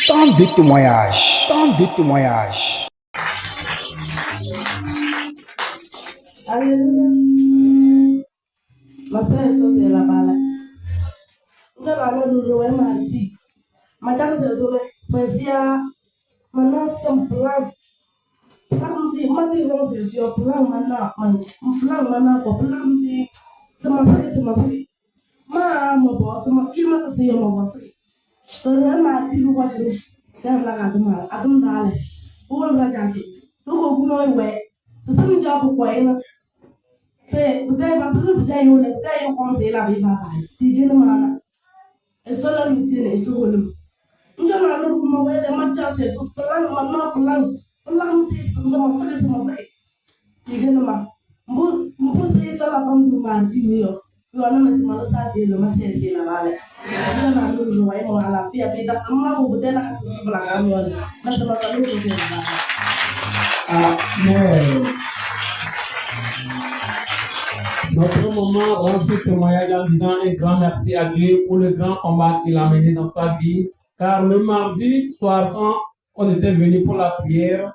Tant de témoignages, tant de témoignages. Alléluia. Ma sœur est sautée là-bas. Nous allons nous jouer mardi. Madame se jouer. Poésia. Maintenant, c'est un plan. Plan si, maintenant, c'est sur plan maintenant. Plan maintenant, plan si. C'est ma sœur, c'est ma sœur. Ma boss, ma qui m'a dit, ma boss. Torre mardi, nous voyons. Dans la gaduma, adum dale. Où le gasi? Nous go ouais. C'est ça me dit à pourquoi c'est peut-être parce que peut-être on conseille la vie papa. Tigene mana. Et cela lui tient et sur le. Nous allons nous montrer les matchs sur plan maman plan si c'est ma sœur. Tigene ma. Mon c'est sur la bande du mardi yo. Yo ana mais c'est mal ça c'est le massé c'est la vale. Nous allons nous jouer moi à la fille et dans ce moment vous peut-être la c'est pour la gamme. Mais c'est ma sœur qui c'est là. Amen. Notre maman rend ce témoignage en disant un grand merci à Dieu pour le grand combat qu'il a mené dans sa vie. Car le mardi soir, quand on était venu pour la prière,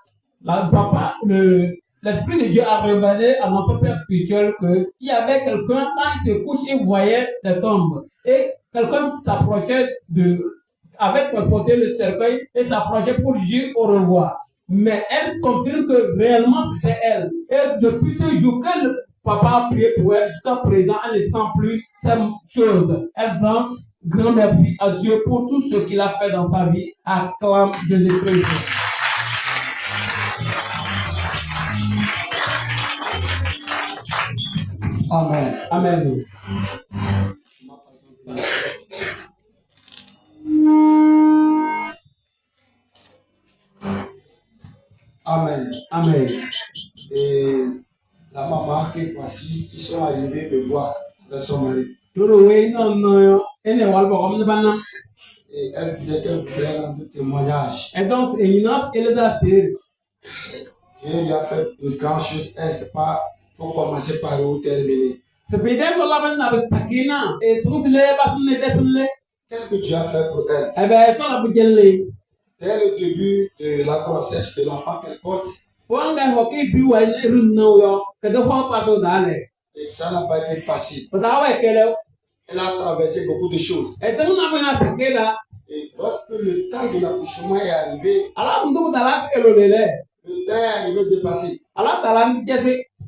l'Esprit de Dieu a révélé à notre Père spirituel qu'il y avait quelqu'un, quand il se couche, il voyait des tombes. Et quelqu'un s'approchait avec porté le cercueil et s'approchait pour dire au revoir. Mais elle confirme que réellement c'est elle. Et depuis ce jour que le papa a prié pour elle, jusqu'à présent, elle ne sent plus ces choses. Elle rend grand merci à Dieu pour tout ce qu'il a fait dans sa vie. Acclame Jésus-Christ. Amen. Amen. Amen. Amen. Et la maman que voici, ils sont arrivés me voir avec son mari. Et elle disait qu'elle voulait rendre témoignage. Et donc, Dieu lui a fait de grandes choses. Elle ne sait pas, il faut commencer par où terminer. Qu'est-ce que Dieu a fait pour elle? Dès le début de la grossesse de l'enfant qu'elle porte, et ça n'a pas été facile. Elle a traversé beaucoup de choses. Et lorsque le temps de l'accouchement est arrivé, le temps est arrivé de passer.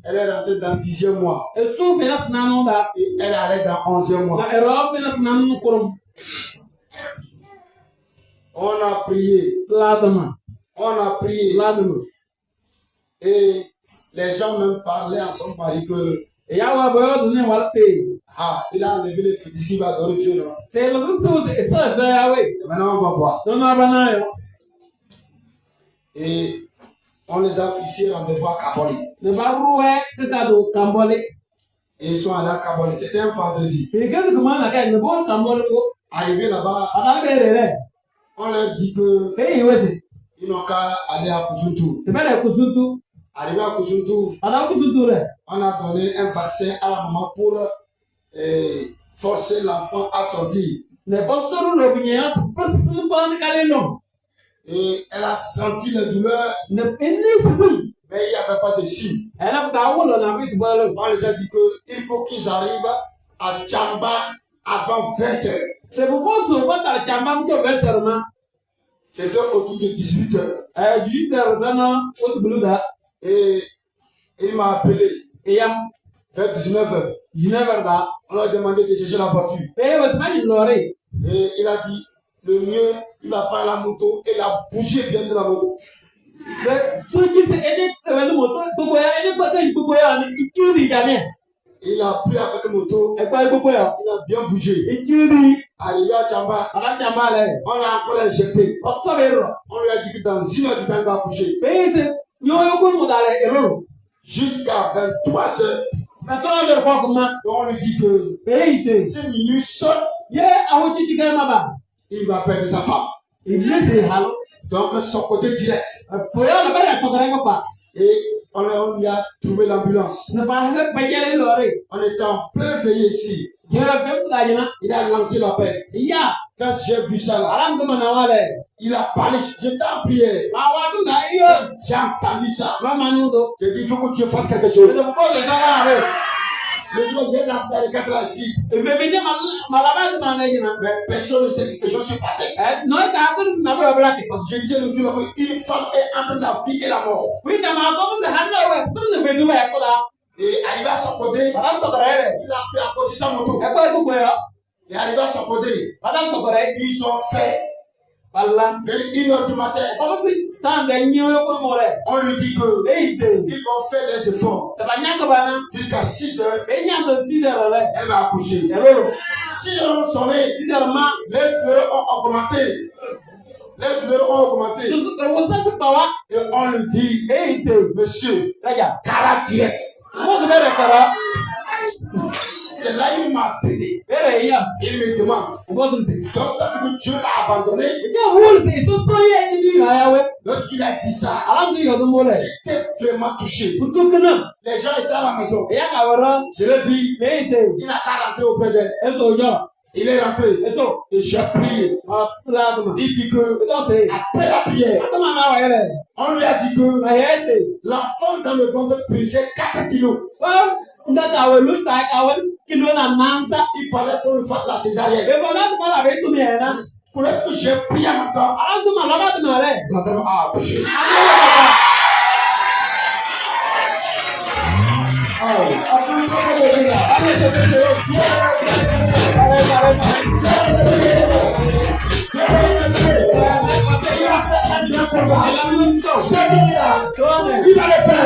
Elle est rentrée dans le 10e mois. Et elle allait dans le 11e mois. On a prié. On a prié. Et les gens même parlaient à son mari que il a enlevé le fétiche qui va adorer Dieu. Maintenant on va voir. Et on les a fixés rendez-vous à Kaboli. Et ils sont allés à Kaboli. C'était un vendredi. Arrivé là-bas, on leur dit que ils n'ont qu'à aller à Kusuntu. Arrivé à Kusuntu, on a donné un vaccin à la maman pour forcer l'enfant à sortir. Et elle a senti la douleur, mais il n'y avait pas de signe. On les a dit qu'il faut qu'ils arrivent à Tchamba avant 20 heures. C'était autour de 18 heures. Et il m'a appelé vers 19 heures. On a demandé de chercher la voiture. Et il a dit, le mieux, il va prendre la moto et la bouger bien sur la moto. Il a pris avec la moto, il a bien bougé. Arrivé à Tchamba, on a encore injecté. On lui a dit que dans 1 heure du temps, il va bouger. Jusqu'à 23 heures. On lui dit que 6 minutes seul, il va perdre sa femme. Donc son côté direct. Et On y a trouvé l'ambulance. On était en plein veillée ici. Il a lancé l'appel. Quand j'ai vu ça là, il a parlé, j'étais en prière. J'ai entendu ça. J'ai dit, il faut que Dieu fasse quelque chose. Le Dieu, j'ai lancé dans le cadre là ici. Mais personne ne sait que je suis passé. Parce que je disais le Dieu, une femme est entre la vie et la mort. Et arrivé à son côté, il a pris à cause de sa moto. Et arrivé à son côté, ils sont faits. Vers 1h du matin, on lui dit qu'ils vont faire les efforts. Jusqu'à 6h, elle va accoucher. 6h ont sonné, les douleurs ont augmenté. Et on lui dit, monsieur, Cara direct. C'est là qu'il m'a appelé. Il me demande. Donc ça veut dire que Dieu l'a abandonné. Lorsqu'il a dit ça, j'étais vraiment touché. Les gens étaient à la maison. Je l'ai dit, il n'a qu'à rentrer auprès d'elle. Il est rentré et j'ai prié. Il dit que après la prière, on lui a dit que l'enfant dans le ventre pesait 4 kilos. Il fallait qu'on lui fasse la césarienne. Pour est-ce que j'ai prié en même temps? L'enfant a accouché. Il va le faire.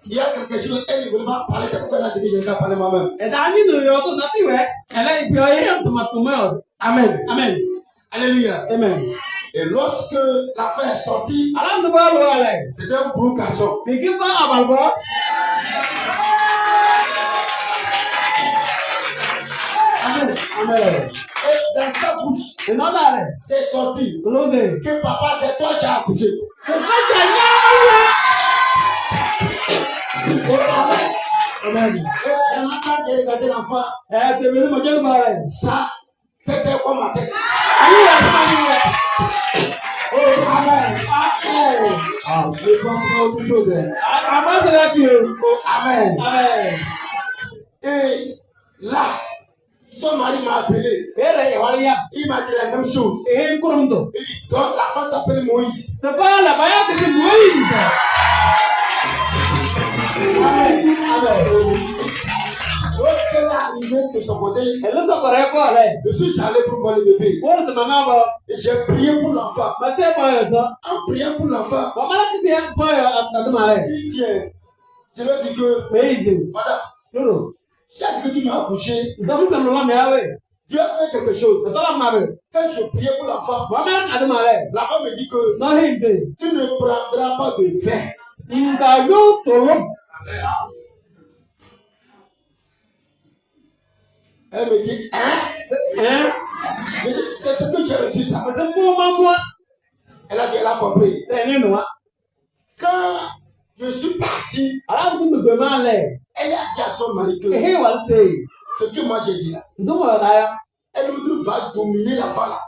Il y a quelque chose, elle ne voulait pas parler, c'est pourquoi elle a dit que je ne vais pas parler moi-même. Amen. Amen. Alléluia. Amen. Et lorsque la fin est sortie, c'était un gros garçon. Amen. Amen. Et dans sa bouche, c'est sorti que papa, c'est toi qui as accouché. Amen. Et maintenant, j'ai regardé l'enfant. Ça, c'était comme ma tête. Oh, amen. Je pense à autre chose. Amen. Amen. Et là, son mari m'a appelé. Il m'a dit la même chose. Il dit, donc la femme s'appelle Moïse. C'est pas la baïa que Moïse. Amen. Amen. Lorsqu'elle est arrivée de son côté, je suis allé pour voir le bébé. Et j'ai prié pour l'enfant. En priant pour l'enfant, il dit, je lui ai dit que, madame, j'ai dit que tu m'as accouché. Dieu a fait quelque chose. Quand je priais pour l'enfant, l'enfant me dit que tu ne prendras pas de vin. Elle me dit, hein? Je dis, c'est ce que j'ai reçu ça. Elle a dit, elle a compris. Quand je suis parti, elle a dit à son mari que ce que moi j'ai dit là, elle va dominer la femme.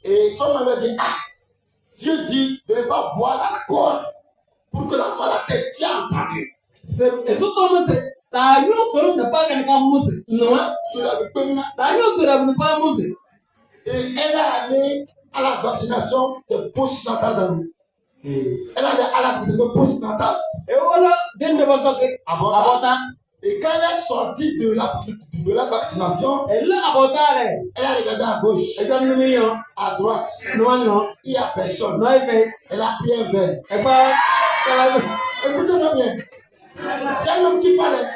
Et son mari a dit, ah, Dieu dit de ne pas boire à la corde pour que la femme la tête tienne entendu. Et elle a allé à la vaccination postnatale dans nous. Elle a allé à la vaccination postnatale. Et quand elle est sortie de la vaccination, elle a regardé à gauche, à droite, il n'y a personne. Elle a pris un verre. Écoutez-moi bien. C'est un homme qui parlait.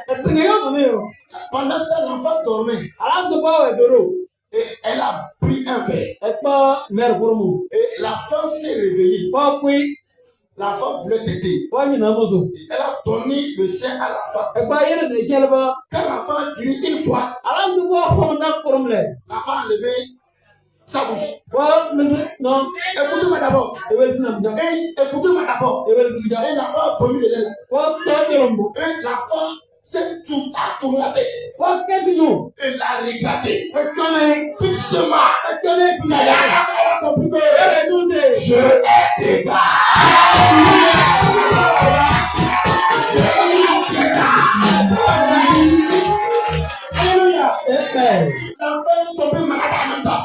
Pendant ce temps, l'enfant dormait. Et elle a pris un verre. Et la femme s'est réveillée. La femme voulait téter. Elle a donné le sein à la femme. Quand la femme a tiré une fois, la femme a levé sa bouche. Écoutez-moi d'abord. Écoutez-moi d'abord. Et la femme a vomi le lait. Et la femme s'est tout à tourner la tête. Elle l'a regardé. Fixement. C'est là qu'elle a compris que je ai des gars. Alléluia. La femme est tombée malade en même temps.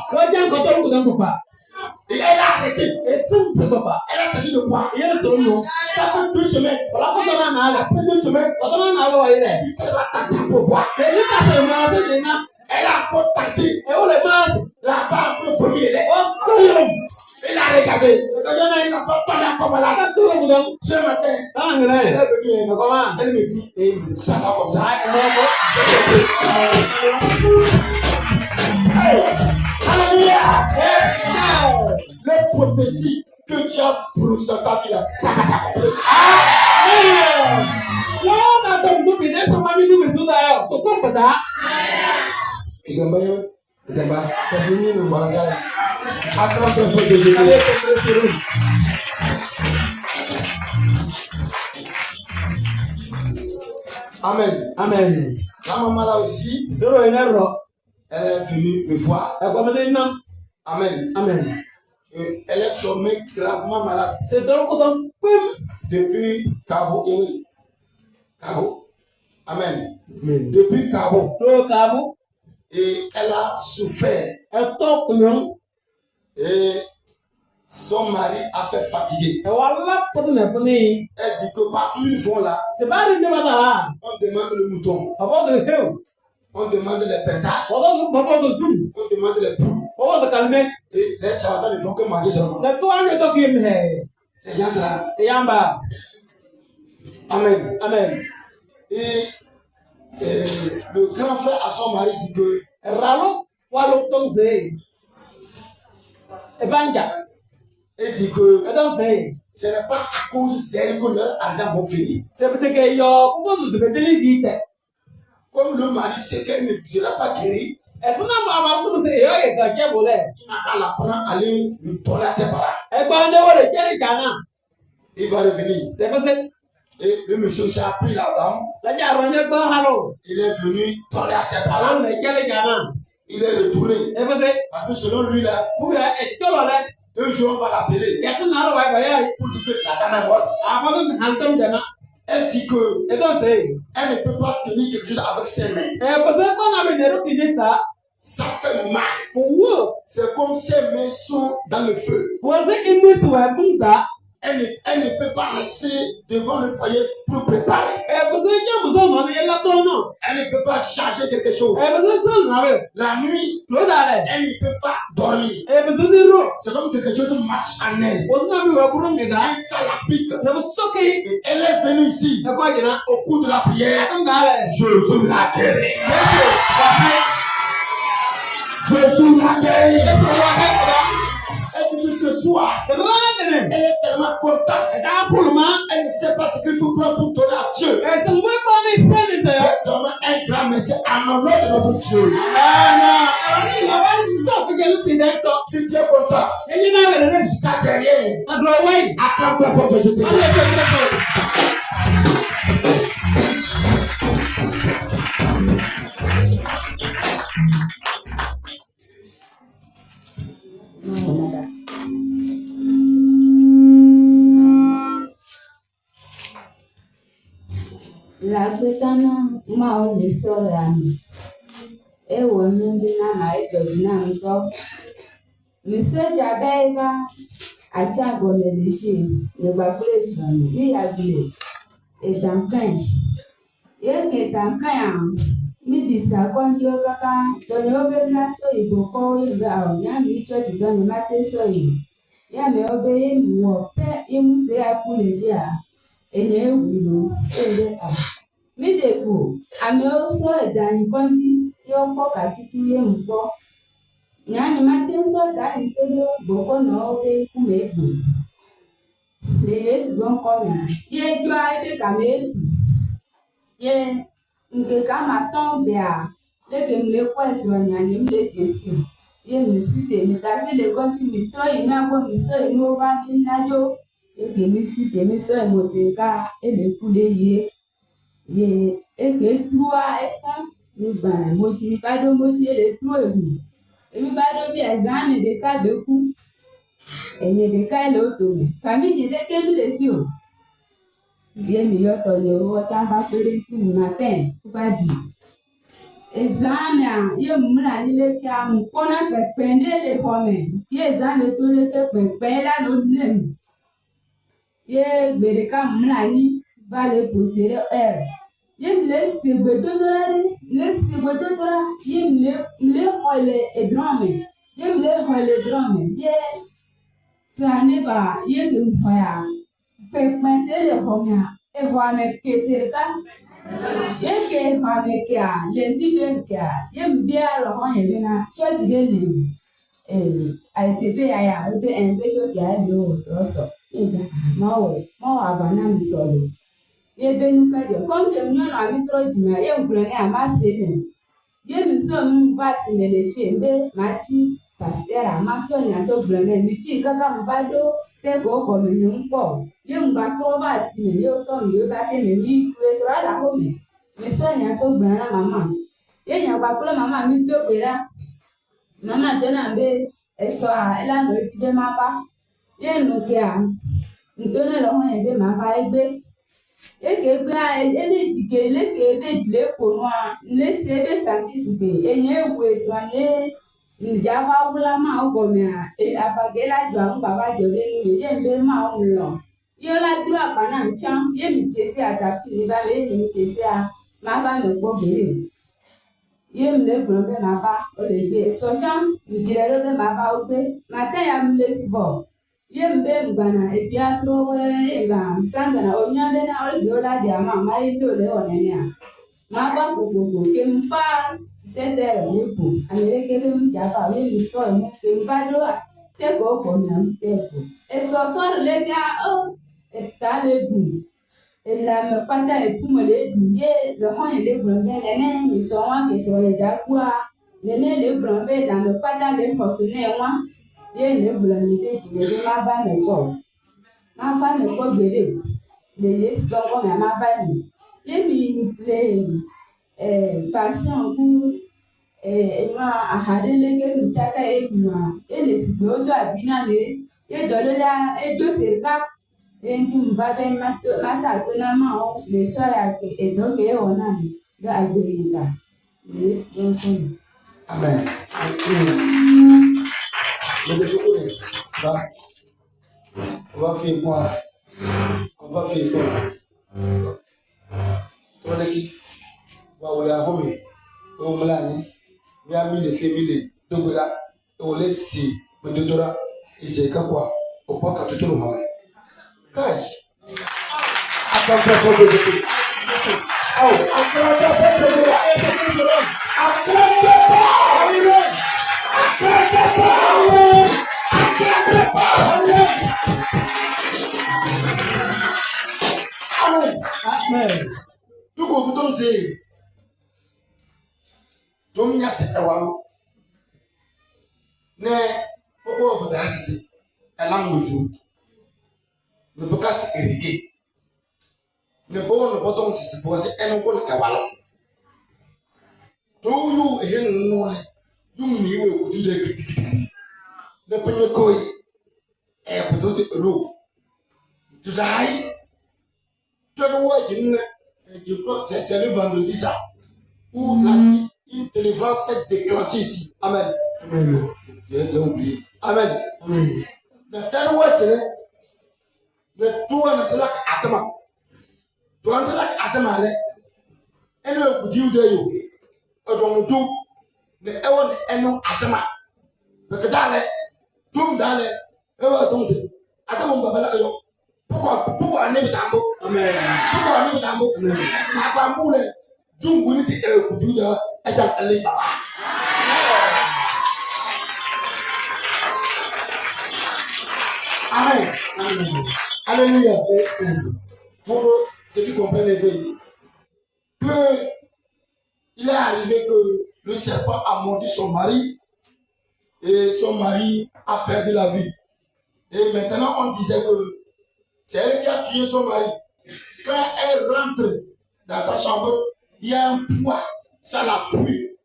Et elle a arrêté. Elle a sagi de boire. Ça fait 2 semaines. Après 2 semaines, elle dit qu'elle va tenter pour voir. Elle a encore tenté. La femme a encore vomi le lait. Elle a regardé. La femme tombée encore malade. Ce matin, elle est venue. Elle me dit, ça va comme ça. Alléluia. Les prophéties que tu as prononcées dans ta vie, ça va s'accomplir. Amen. Amen. La maman là aussi, elle est venue me voir. Amen. Amen. Elle est tombée gravement malade. Depuis Cabo. Cabo. Amen. Depuis Cabo. Et elle a souffert. Et son mari a fait fatiguer. Elle dit que partout où ils vont là, on demande le mouton. On demande les pétards. On demande les poules. Et les charlatans ne font que manger seulement. Les gens là. Amen. Amen. Et le grand frère à son mari dit que il dit que ce n'est pas à cause d'elle que leur argent va finir. Comme le mari sait qu'elle ne sera pas guérie, il n'a qu'à la prendre, aller lui donner à ses parents. Il va revenir. Et le monsieur qui a pris la dame, il est venu donner à ses parents. Il est retourné. Parce que selon lui, là, 2 jours, on va l'appeler. Pour dire que la dame est morte. Elle dit que elle ne peut pas tenir quelque chose avec ses mains. Ça fait mal. C'est comme ses mains sont dans le feu. Elle ne peut pas rester devant le foyer pour préparer. Elle ne peut pas charger quelque chose. La nuit, elle ne peut pas dormir. C'est comme quelque chose marche en elle. Et ça la pique. Et elle est venue ici au cours de la prière. Je veux la guérir. Je veux la guérir. Ce soir, elle est tellement contente. Elle ne sait pas ce qu'il faut prendre pour donner à Dieu. C'est seulement un grand merci à nom de notre Dieu. quel c'est d'accord. Si tu es content. Et il n'a pas le reste. Jusqu'à derrière. À droite, oui. Acclame-toi pour que je te La petana ma o le sọ̀rọ̀ àmì. Ewo mmiri na ma edoji na nkọ. Misoja bẹẹba àti agọmẹlẹsẹ nígbà pẹlẹsì ní yàgbé ìtànkàn. Yéèké ìtànkàn àrùn mi dìsítà kọ́ńtì ó káká tọ́ni ó bẹ́ẹ̀ ná sọ ìbò kọ́ ìgbà ọ̀nyá mi ìjọ́jú tọ́ni má tẹ́ sọ yìí. Yá mi ó bẹ́ẹ̀ yé mi wọ̀ pẹ́ ìmúṣẹ́ àkúlẹ̀ bí a ẹni ewúro ẹ̀rẹ́ à. Mi dè fò àmì ó sọ ìdánì kọ́ńtì yóò pọ̀ kàkíkí yé mi gbọ́. Nyani mate so dani solo boko no be kumebu. Le Yesu don come. Ye jwa ebe kamesu. Ye nke kama tombe a. Leke mle kwesu nyani mle Jesu. Ye misite mitati le konti mito ina kwa miso ino ba najo. Eke misite miso emoseka ele kule ye. Ye eke trua efan ni bana moji kado moji ele trua ehu. Èmi bá dó bí ẹ̀sánì lè káàdé kú. Ẹ̀yìn lè ká ilé òtò mi. Fàmíjì lé kébí lè fi o. Ìyé mi yọ̀tọ̀ lè owó chámbá péré tí mo máa tẹ̀ tó bá dì. Ẹ̀sánì à yé múlà nílé kí a mú kọ́nà pẹ̀pẹ̀ ní èlé fọmẹ̀. Yé ẹ̀sánì tó lé ké pẹ̀pẹ̀ lánàá lé mi. Yé gbèrè ká múlà ní bá lè pòsè ẹ̀. Ye mle sigbe dodora le sigbe dodora ye mle hole edrome ye mle hole drome ye sane ba ye dum hoya pekmense le homya e hoame keserka ye ke hoame kia lenti benkia ye mbia lo hoye bena choti dele aitebe aya ebe enbe choti ayo roso eba mawo abana misolo. Ye benuka je konte mnyono amitro jina ye mkulene amasebe ye miso mbasi melefembe machi pastera maso nyato blene michi kaka mbado sego ko menumpo ye mbato basi ye so ye ba tene ni kweso ala home miso nyato blene mama ye nya ba kula mama mi to kwera mama dona be eso a ela no ti mapa ye no kia ntone lo ho ye be mapa egbe eke gbe ele dike leke ebe dile kono a lesi ebe sankisbe enye ewu eso anye njava wula ma ogome a afagela jwa mbaba jole ni ye mbe ma ulo yo la dru apana ncham ye mi jesi atati ni ba le ni jesi a ma ba me gbo bere ye mle grobe ma ba o le gbe so jam njire robe ma ba o gbe ma ta ya mle si bo ye mbe mbana eji atro wele ba sanga na onyambe na oliola dia mama ito le onenia ma ba gogogo kempa setere nipo amereke le mjapa we mi so ni kempa do te go ko na mtepo eso so le ga o eta le du ela me pata e pumo le du ye le hon le brombe ene mi so wa ke so le da kwa le brombe da me pata le fosune wa ye ne bulani de jide ma ba me ko gbere le yes go go ma ba ni ye mi play passion ku ma ahare le ke mi chaka e ma ele si go do abina le ye do le la e jo se ka e ndu ba be mata ko na ma o le so ya ke e do ke o na ni do agbere la yes go so amen. Mais je connais. On va faire quoi? On va faire quoi? Toi, l'équipe, on va avoir on va l'année. On va mille féminines. Donc là, on laisse si. On te donnera. Et c'est quoi? On peut qu'à tout le monde. Caille. Attends, amen. Tout comme vous c'est. Tom Yas Ewan. Ne pourquoi vous dansez? Elle a musou. Ne peut pas s'irriguer. Ne peut pas se supposer un bon cavalo. Tout nous et nous, nous du de ne peut pas et vous êtes l'eau. Tu ailles, tu dois voir, je crois que c'est le vendredi ça, où une délivrance s'est déclenchée ici. Amen. J'ai oublié. Amen. Le tel watch, le tour de la atama. Tour de la atama, et le coup du zéro. Autour de Ewan et non atama. Le cadale, tout d'aller, Ewa donc, Atama Babala. Pourquoi on est tambo? Pourquoi on est tambo? Papa Moule, Jung Winnie et le coup du Ajak Ali. Amen. Alléluia. Pour ceux qui comprennent l'éveil, que il est arrivé que le serpent a mordu son mari et son mari a perdu la vie. Et maintenant, on disait que c'est elle qui a tué son mari. Quand elle rentre dans ta chambre, il y a un poids, ça la pue.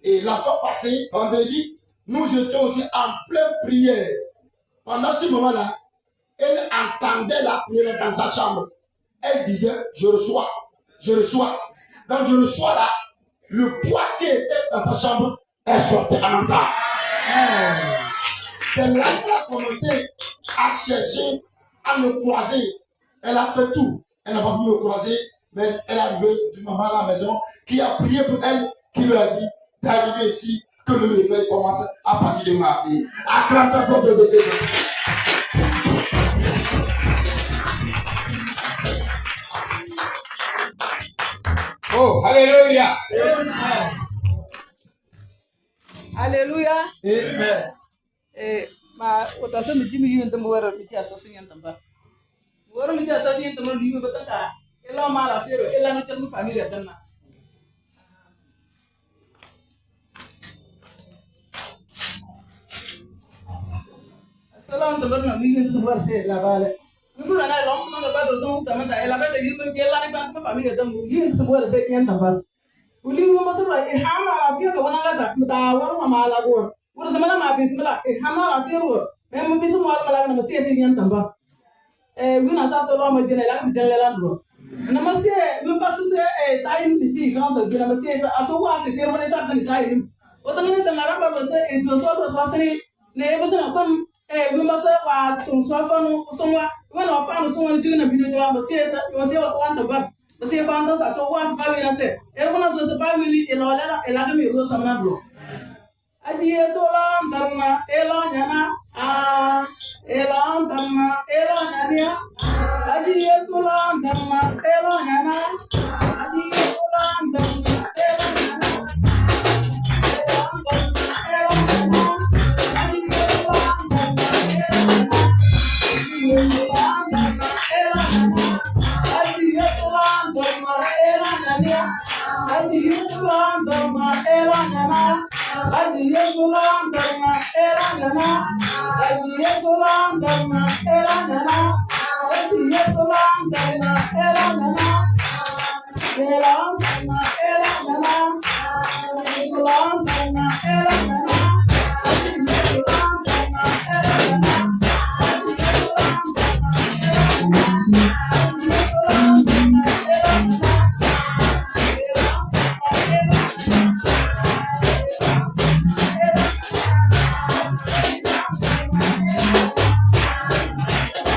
Et la fois passée, vendredi, nous étions aussi en pleine prière. Pendant ce moment-là, elle entendait la prière dans sa chambre. Elle disait, je reçois. Quand je reçois là, le poids qui était dans sa chambre est sorti en même temps. C'est là qu'elle a commencé à chercher, à me croiser. Elle a fait tout. Elle n'a pas pu me croiser, mais elle est arrivée d'une maman à la maison qui a prié pour elle, qui lui a dit d'arriver ici, que le réveil commence à partir de mardi. Acclame très fort de Dieu. Oh, alléluia. Alléluia. Amen. Ma utasa mi jimi yun tamu wara mi jasa sinyan tamba. Wara mi jasa sinyan tamu diyu bataka. Ela mala fero, ela no termu família tanna. Salam tabarna mi yun tamu wara se la bale. Ibu na long no ba do no tamanta ela ba de yirben ela ni ba família tamu yun tamu wara se yan tamba. Uli mo masura e hama la fero wana gata ta wara mala go. Ura semana ma fi semana hama la fero. Memo bisu mo ala mala na masi ese yan tamba. Wina sa solo ma dina la si dina la ndro. Na masi wi pasu se tayin disi kan to dina masi sa aso wa se serbo ne sa tan tayin. Wata ne tan la ba se do so sani ne e bosa na sam wi ma sa wa sun so fa no sun wa wana wa fa no sun wa dina bi do la masi sa wa se wa so anta ba. Masi fa anta sa so wa se ba wi na se. E bona so se ba wi ni e lo la e la ga mi ro sa na dro. Aji esolam dharma elo nyana elam dharma elo nyania aji esolam dharma elo nyana aji esolam dharma elo nyana elam dharma aji esolam dharma elo nyana aji esolam dharma elo nyania aji esolam dharma elo nyana Aji Yesulam dharma elangana, Aji Yesulam dharma elangana, Aji Yesulam dharma elangana, Yesulam dharma elangana, Yesulam dharma elangana, Aji Yesulam dharma elangana, Aji Yesulam dharma elangana, Aji Yesulam dharma elangana.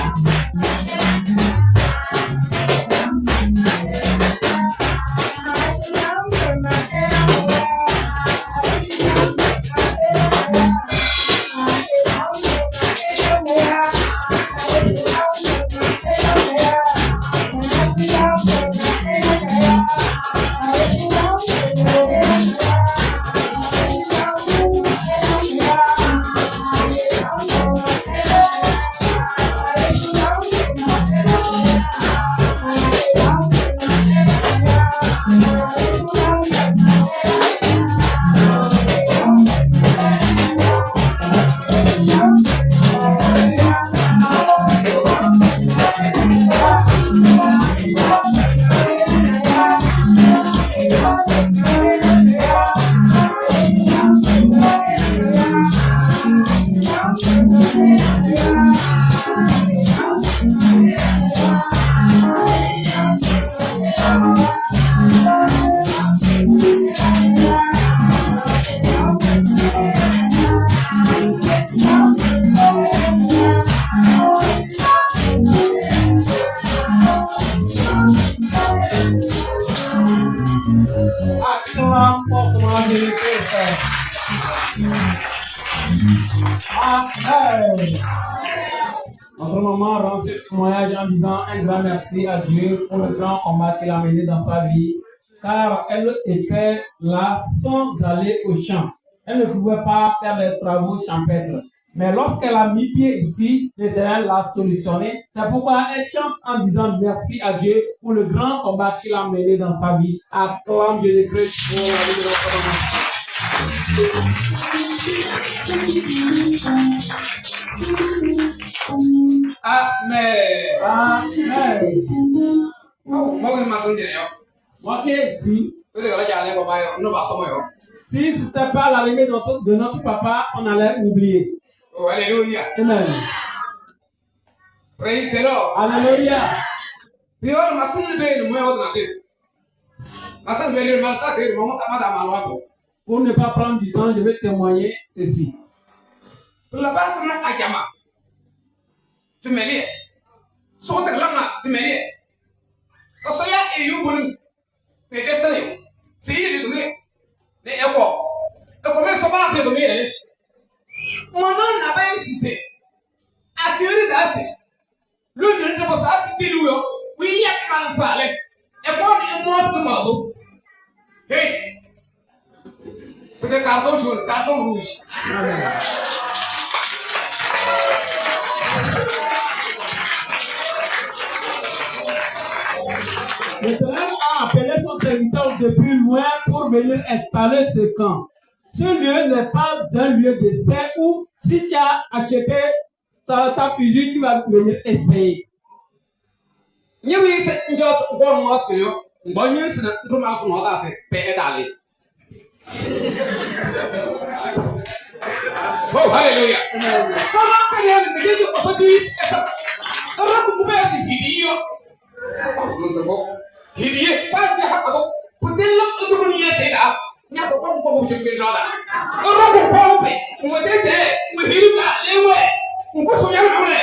Notre maman rend ce témoignage en disant un grand merci à Dieu pour le grand combat qu'il a mené dans sa vie, car elle était là sans aller au champ. Elle ne pouvait pas faire les travaux champêtres. Mais lorsqu'elle a mis pied ici, l'Éternel l'a solutionné. C'est pourquoi elle chante en disant merci à Dieu pour le grand combat qu'il a mené dans sa vie. Acclame Jésus-Christ pour la vie de notre maman. Amen. Amen. Ok, si c'était pas l'arrivée de notre papa, on allait oublier. Oh, alléluia. Amen. Praise the Lord. Alléluia. Pour ne pas prendre du temps, je vais témoigner ceci. Tu me lis. So the lama, tu me lis. Kosoya e yubun. Ne destiny. See you me. Ne ewo. E come so ba se do me. Mono na ba sise. Asiri da se. Lu de bo sa si dilu yo. We yet man fale. E ko ni mo so ma so. Hey. Peut-être carton jaune, carton rouge. L'Éternel a appelé son serviteur depuis loin pour venir installer ce camp. Ce lieu n'est pas un lieu d'essai où si tu as acheté ta fusil, tu vas venir essayer. Oh, hallelujah. Hidiye ba de haka ko kudin dukun ya sai da nya ko ko ko je ke roda ko ro ko be mo de mo hirba lewe ko so ya na le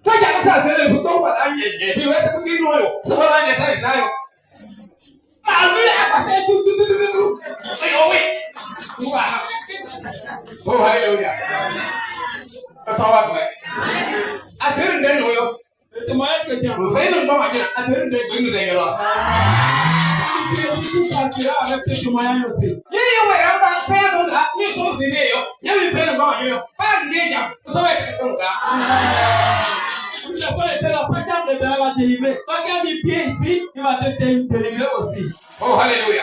ta ja ka sa se le bu to ba da ye bi we se ku ni no yo se ba ne sai sai yo ma mi a pa se tu se o we oh, hallelujah. That's all I do. I said, then, no, it's my question. If I don't know, I said, then, bring the girl. Yeah, I'm not fair to that. You're so silly. You're fair about you. Bad nature. So I said, so that. Vous n'avez pas de la délivrée. Regarde les pieds ici, il va te délivrer aussi. Oh, hallelujah.